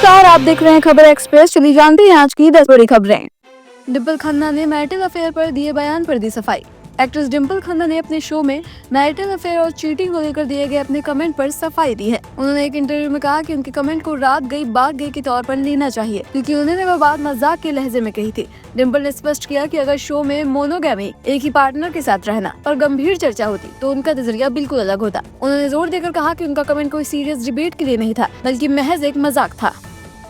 नमस्कार, आप देख रहे हैं खबर एक्सप्रेस। चलिए जानते हैं आज की 10 बड़ी खबरें। डिम्पल खन्ना ने मैरिटल अफेयर पर दिए बयान पर दी सफाई। एक्ट्रेस डिम्पल खन्ना ने अपने शो में मैरिटल अफेयर और चीटिंग को लेकर दिए गए अपने कमेंट पर सफाई दी है। उन्होंने एक इंटरव्यू में कहा कि उनके कमेंट को रात गई बात गई के तौर पर लेना चाहिए, क्योंकि उन्होंने वह बात मजाक के लहजे में कही थी। डिम्पल ने स्पष्ट किया कि अगर शो में मोनोगैमी एक ही पार्टनर के साथ रहना पर गंभीर चर्चा होती तो उनका नजरिया बिल्कुल अलग होता। उन्होंने जोर देकर कहा कि उनका कमेंट कोई सीरियस डिबेट के लिए नहीं था, बल्कि महज एक मजाक था।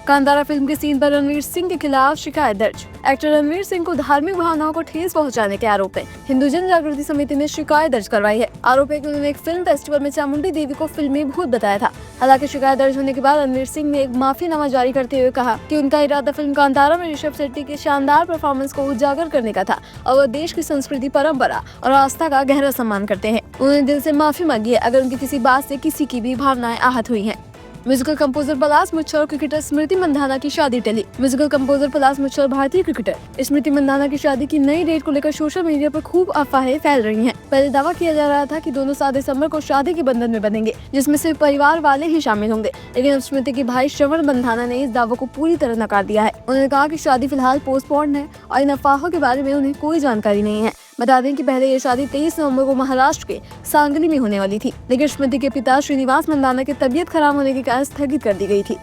कांतारा फिल्म के सीन पर रणवीर सिंह के खिलाफ शिकायत दर्ज। एक्टर रणवीर सिंह को धार्मिक भावनाओं को ठेस पहुंचाने के आरोप में हिंदू जन जागृति समिति ने शिकायत दर्ज करवाई है। आरोप है कि उन्होंने एक फिल्म फेस्टिवल में चामुंडी देवी को फिल्मी भूत बताया था। हालांकि शिकायत दर्ज होने के बाद रणवीर सिंह ने एक माफीनामा जारी करते हुए कहा कि उनका इरादा फिल्म कांतारा में ऋषभ शेट्टी के शानदार परफॉर्मेंस को उजागर करने का था और वह देश की संस्कृति, परंपरा और आस्था का गहरा सम्मान करते हैं। उन्होंने दिल से माफी मांगी है अगर उनकी किसी बात से किसी की भी भावनाएं आहत हुई हैं। म्यूजिकल कंपोजर पलाश मुच्छर और क्रिकेटर स्मृति मंधाना की शादी टली। म्यूजिकल कंपोजर पलाश मुच्छर भारतीय क्रिकेटर स्मृति मंधाना की शादी की नई डेट को लेकर सोशल मीडिया पर खूब अफवाहें फैल रही हैं। पहले दावा किया जा रहा था कि दोनों 7 दिसंबर को शादी के बंधन में बंधेंगे, जिसमें सिर्फ परिवार वाले ही शामिल होंगे। लेकिन अब स्मृति के भाई श्रवण मंधाना ने इस दावों को पूरी तरह नकार दिया है। उन्होंने कहा कि शादी फिलहाल पोस्टपोन्ड है और इन अफवाहों के बारे में उन्हें कोई जानकारी नहीं है। बता दें कि पहले ये शादी 23 नवंबर को महाराष्ट्र के सांगली में होने वाली थी, लेकिन स्मृति के पिता श्रीनिवास मंधाना की तबीयत खराब होने के कारण स्थगित कर दी गई थी।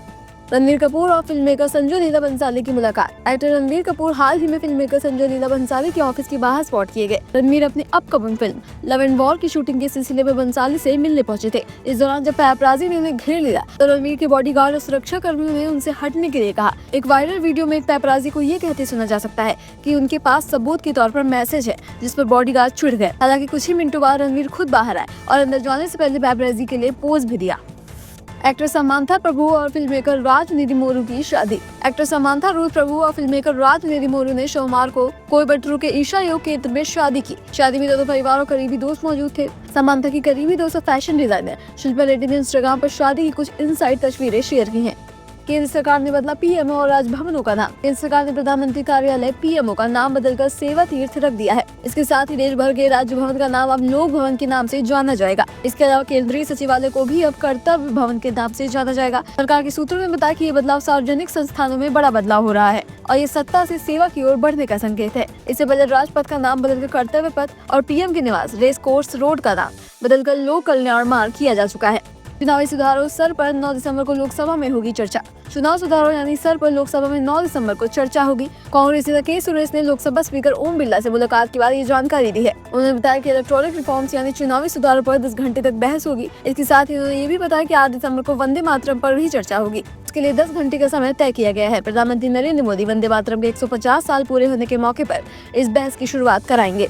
रणवीर कपूर और फिल्म मेकर संजय लीला भंसाली की मुलाकात। एक्टर रणवीर कपूर हाल ही में फिल्म मेकर संजय लीला भंसाली के ऑफिस के बाहर स्पॉट किए गए। रणवीर अपनी upcoming film love and war की शूटिंग के सिलसिले में भंसाली से मिलने पहुंचे थे। इस दौरान जब पैपराजी ने उन्हें घेर लिया तो रणवीर के बॉडीगार्ड और सुरक्षा कर्मियों ने उनसे हटने के लिए कहा। एक वायरल वीडियो में एक पैपराजी को ये कहते सुना जा सकता है कि उनके पास सबूत के तौर पर मैसेज है, जिस पर बॉडीगार्ड चिढ़ गए। हालांकि कुछ ही मिनटों बाद रणवीर खुद बाहर आए और अंदर जाने से पहले पैपराजी के लिए पोज भी दिया। एक्टर समांथा प्रभु और फिल्म मेकर राज निधिमोरू की शादी। एक्टर समांथा रूथ प्रभु और फिल्म मेकर राज निधिमोरू ने सोमवार को कोयम्बटूर के ईशा योग केंद्र में शादी की। शादी में दोनों परिवार और करीबी दोस्त मौजूद थे। समांथा की करीबी दोस्त फैशन डिजाइनर शिल्पा रेड्डी ने इंस्टाग्राम पर शादी की कुछ इनसाइड तस्वीरें शेयर की हैं। केंद्र सरकार ने बदला पीएमओ और राजभवनों का नाम। केंद्र सरकार ने प्रधानमंत्री कार्यालय पीएमओ का नाम बदलकर सेवा तीर्थ रख दिया है। इसके साथ ही देश भर के राज्य भवन का नाम अब लोक भवन के नाम से जाना जाएगा। इसके अलावा केंद्रीय सचिवालय को भी अब कर्तव्य भवन के नाम से जाना जाएगा। सरकार के सूत्रों ने बताया कि ये बदलाव सार्वजनिक संस्थानों में बड़ा बदलाव हो रहा है और ये सत्ता से सेवा की ओर बढ़ने का संकेत है। इससे पहले राजपथ का नाम बदलकर कर्तव्य पथ और पीएम के निवास रेस कोर्स रोड का नाम बदलकर लोक कल्याण मार्ग किया जा चुका है। चुनावी सुधारों सर पर 9 दिसंबर को लोकसभा में होगी चर्चा। चुनाव सुधारों यानी सर पर लोकसभा में 9 दिसंबर को चर्चा होगी। कांग्रेस नेता के सुरेश ने लोकसभा स्पीकर ओम बिरला से मुलाकात के बाद ये जानकारी दी है। उन्होंने बताया कि इलेक्ट्रॉनिक रिफॉर्म्स यानी चुनावी सुधारों पर 10 घंटे तक बहस होगी। इसके साथ ही उन्होंने ये भी बताया कि 8 दिसंबर को वंदे मातरम पर भी चर्चा होगी। इसके लिए 10 घंटे का समय तय किया गया है। प्रधानमंत्री नरेंद्र मोदी वंदे मातरम के 150 साल पूरे होने के मौके पर इस बहस की शुरुआत कराएंगे।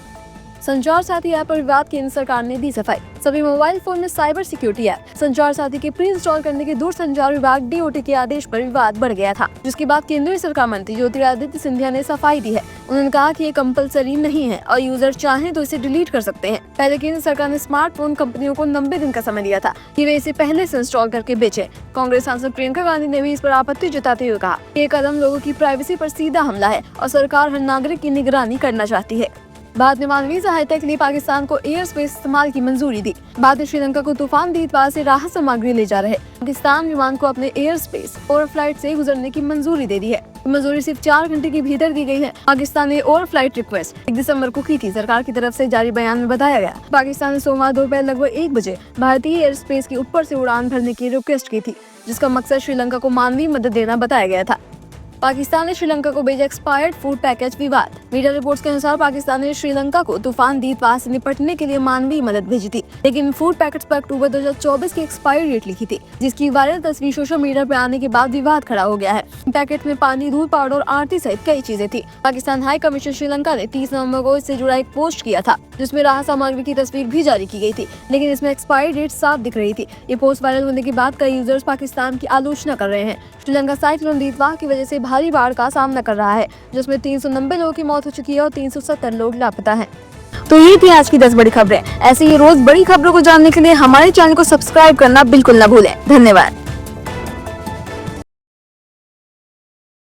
संचार साथी ऐप पर विवाद, केंद्र सरकार ने दी सफाई। सभी मोबाइल फोन में साइबर सिक्योरिटी ऐप संचार साथी के प्री इंस्टॉल करने के दूरसंचार विभाग DOT के आदेश पर विवाद बढ़ गया था, जिसके बाद केंद्रीय सरकार मंत्री ज्योतिरादित्य सिंधिया ने सफाई दी है। उन्होंने कहा कि ये कंपलसरी नहीं है और यूजर चाहें तो इसे डिलीट कर सकते हैं। पहले केंद्र सरकार ने स्मार्टफोन कंपनियों को 90 दिन का समय दिया था कि वे इसे पहले से इंस्टॉल करके बेचे। कांग्रेस सांसद प्रियंका गांधी ने भी इस पर आपत्ति जताते हुए कहा कि ये कदम लोगों की प्राइवेसी पर सीधा हमला है और सरकार हर नागरिक की निगरानी करना चाहती है। भारत ने मानवीय सहायता के लिए पाकिस्तान को एयर स्पेस इस्तेमाल की मंजूरी दी। भारत ने श्रीलंका को तूफान द्वीप से राहत सामग्री ले जा रहे पाकिस्तान विमान को अपने एयर स्पेस ओवरफ्लाइट से गुजरने की मंजूरी दे दी है। मंजूरी सिर्फ 4 घंटे के भीतर दी गई है। पाकिस्तान ने ओवरफ्लाइट रिक्वेस्ट 1 दिसंबर को की थी। सरकार की तरफ से जारी बयान में बताया गया पाकिस्तान ने सोमवार दोपहर लगभग 1 बजे भारतीय एयर स्पेस के ऊपर से उड़ान भरने की रिक्वेस्ट की थी, जिसका मकसद श्रीलंका को मानवीय मदद देना बताया गया था। पाकिस्तान ने श्रीलंका को भेजा एक्सपायर्ड फूड पैकेज। विवाद। मीडिया रिपोर्ट्स के अनुसार पाकिस्तान ने श्रीलंका को तूफान द्वीप से निपटने के लिए मानवीय मदद भेजी थी, लेकिन फूड पैकेट्स पर अक्टूबर 2024 की एक्सपायरी डेट लिखी थी, जिसकी वायरल तस्वीर सोशल मीडिया पर आने के बाद विवाद खड़ा हो गया है। पैकेट में पानी, दूध पाउडर और आरती सहित कई चीजें थी। पाकिस्तान हाई कमीशन श्रीलंका ने 30 नवंबर को इससे जुड़ा एक पोस्ट किया था, जिसमें राहत सामग्री की तस्वीर भी जारी की गई थी, लेकिन इसमें एक्सपायरी डेट साफ दिख रही थी। ये पोस्ट वायरल होने के बाद कई यूजर्स पाकिस्तान की आलोचना कर रहे हैं। श्रीलंका साइक्लोन द्वीप की वजह से भारी बाढ़ का सामना कर रहा है, जिसमें 390 लोगों की मौत हो चुकी है और 370 लोग लापता हैं। तो ये थी आज की 10 बड़ी खबरें। ऐसे ही रोज बड़ी खबरों को जानने के लिए हमारे चैनल को सब्सक्राइब करना बिल्कुल न भूलें। धन्यवाद।